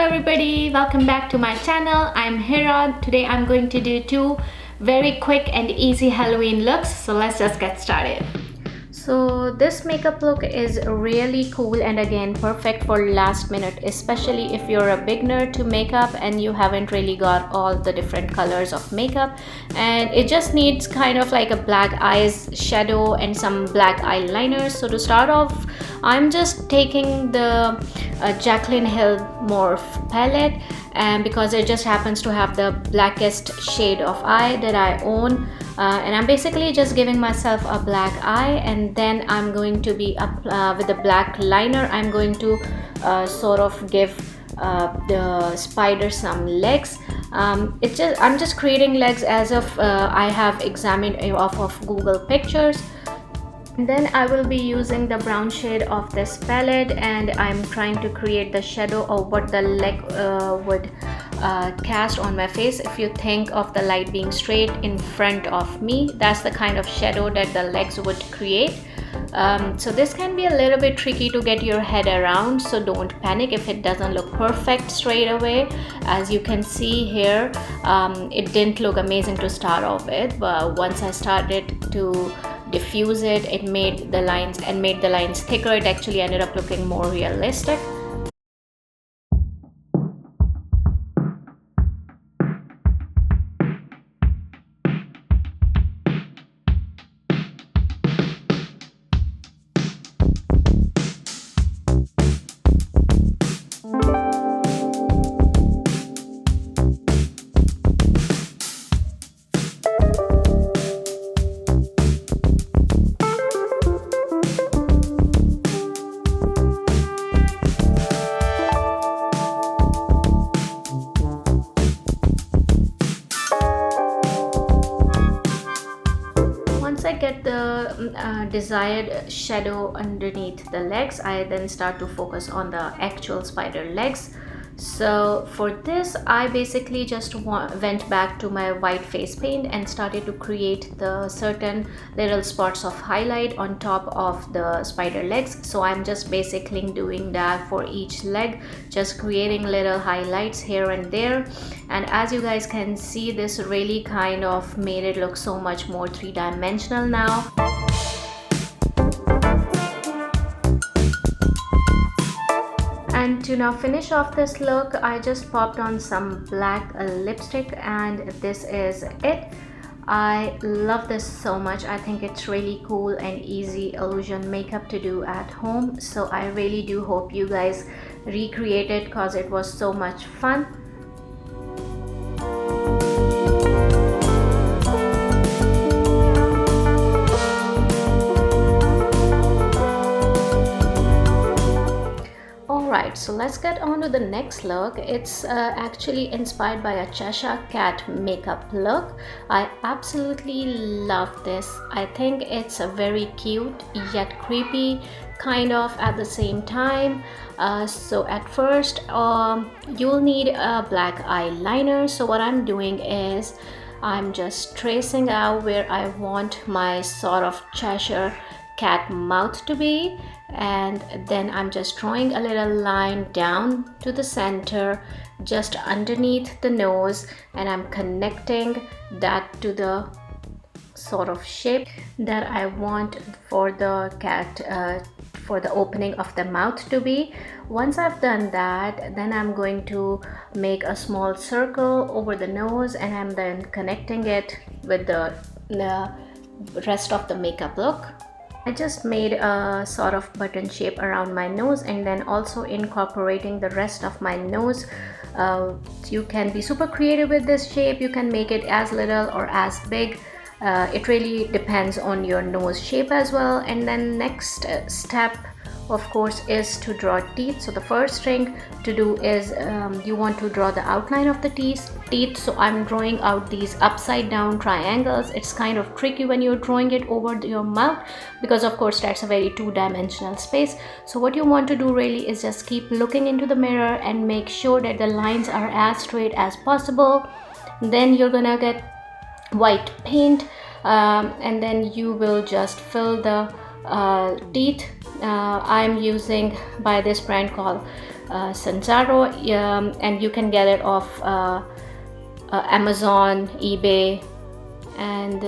everybody, welcome back to my channel. I'm Hira. Today I'm going to do two very quick and easy Halloween looks. So let's just get started. So this makeup look is really cool and again perfect for last minute, especially if you're a beginner to makeup and you haven't really got all the different colors of makeup, and it just needs kind of like a black eyes shadow and some black eyeliner. So to start off, I'm just taking the Jaclyn Hill Morphe palette, and because it just happens to have the blackest shade of eye that I own, and I'm basically just giving myself a black eye, and then I'm going to be up with the black liner. I'm going to sort of give the spider some legs. I'm just creating legs as if I have examined off of Google pictures. And then I will be using the brown shade of this palette, and I'm trying to create the shadow of what the leg would cast on my face. If you think of the light being straight in front of me, that's the kind of shadow that the legs would create. So this can be a little bit tricky to get your head around, so don't panic if it doesn't look perfect straight away. As you can see here, it didn't look amazing to start off with, but once I started to diffuse it, it made the lines thicker. It actually ended up looking more realistic. I get the desired shadow underneath the legs, I then start to focus on the actual spider legs. So for this, I basically just went back to my white face paint and started to create the certain little spots of highlight on top of the spider legs. So I'm just basically doing that for each leg, just creating little highlights here and there. And as you guys can see, this really kind of made it look so much more three-dimensional now. And to now finish off this look, I just popped on some black lipstick, and this is it. I love this so much. I think it's really cool and easy illusion makeup to do at home. So I really do hope you guys recreate it because it was so much fun. Alright, so let's get on to the next look. It's actually inspired by a Cheshire Cat makeup look. I absolutely love this. I think it's a very cute yet creepy kind of at the same time. So at first you'll need a black eyeliner. So what I'm doing is I'm just tracing out where I want my sort of Cheshire Cat mouth to be, and then I'm just drawing a little line down to the center just underneath the nose, and I'm connecting that to the sort of shape that I want for the cat, for the opening of the mouth to be. Once I've done that, then I'm going to make a small circle over the nose, and I'm then connecting it with the rest of the makeup look. I just made a sort of button shape around my nose, and then also incorporating the rest of my nose. You can be super creative with this shape. You can make it as little or as big. It really depends on your nose shape as well. And then next step, of course, is to draw teeth. So the first thing to do is you want to draw the outline of the teeth. So I'm drawing out these upside down triangles. It's kind of tricky when you're drawing it over your mouth because of course that's a very two-dimensional space. So what you want to do really is just keep looking into the mirror and make sure that the lines are as straight as possible. Then you're gonna get white paint, and then you will just fill the teeth. I'm using by this brand called Senzaro, and you can get it off Amazon, eBay. And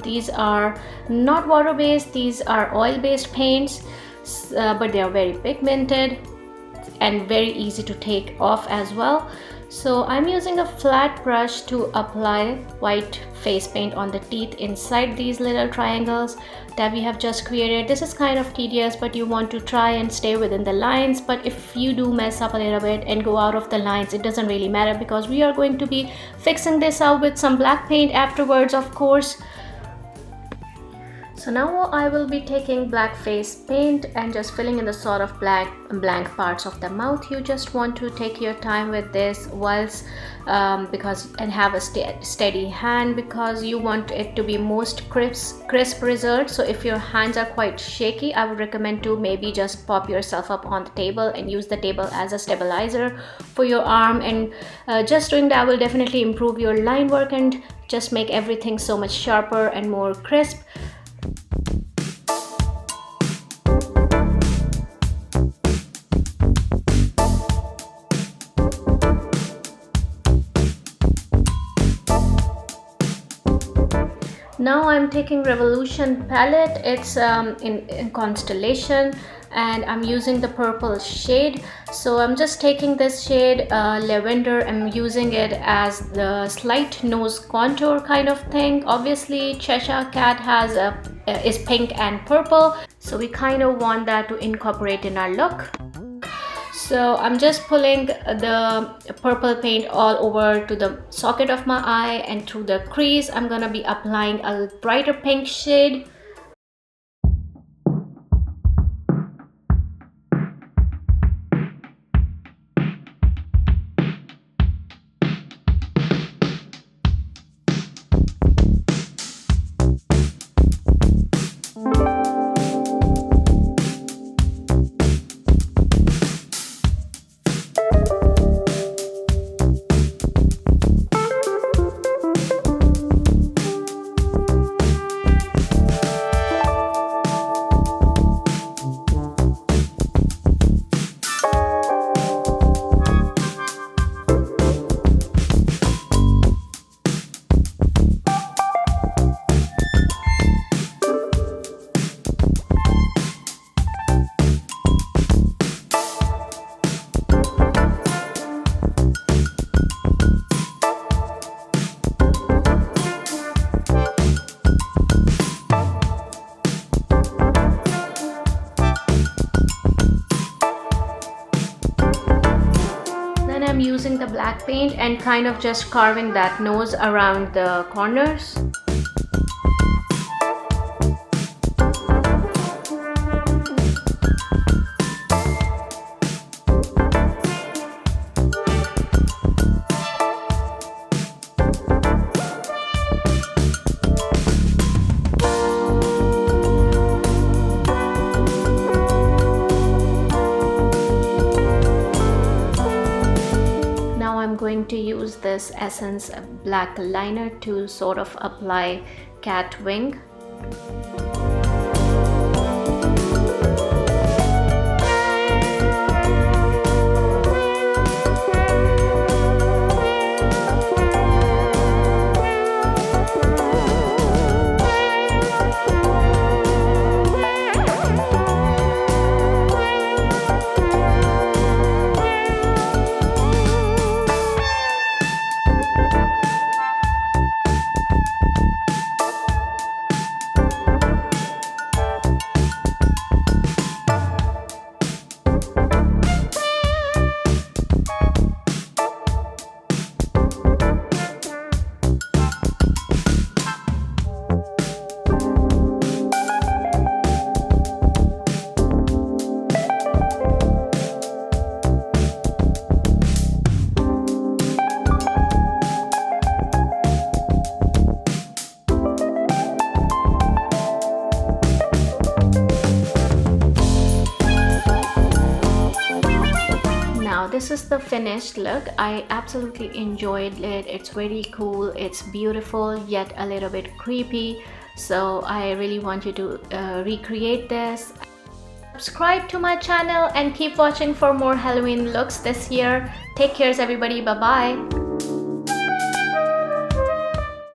these are not water based, these are oil based paints, but they are very pigmented and very easy to take off as well. So I'm using a flat brush to apply white face paint on the teeth inside these little triangles that we have just created. This is kind of tedious, but you want to try and stay within the lines. But if you do mess up a little bit and go out of the lines, it doesn't really matter, because we are going to be fixing this up with some black paint afterwards, of course. So now I will be taking black face paint and just filling in the sort of blank parts of the mouth. You just want to take your time with this whilst and have a steady hand, because you want it to be most crisp result. So if your hands are quite shaky, I would recommend to maybe just pop yourself up on the table and use the table as a stabilizer for your arm, and just doing that will definitely improve your line work and just make everything so much sharper and more crisp. Now I'm taking Revolution palette. It's in Constellation, and I'm using the purple shade. So I'm just taking this shade Lavender. I'm using it as the slight nose contour kind of thing. Obviously Cheshire Cat is pink and purple, so we kind of want that to incorporate in our look. So I'm just pulling the purple paint all over to the socket of my eye, and through the crease I'm gonna be applying a brighter pink shade. I'm using the black paint and kind of just carving that nose around the corners. I'm going to use this Essence black liner to sort of apply cat wing. This is the finished look. I absolutely enjoyed it. It's very cool, it's beautiful, yet a little bit creepy. So I really want you to recreate this. Subscribe to my channel and keep watching for more Halloween looks this year. Take care everybody. Bye bye.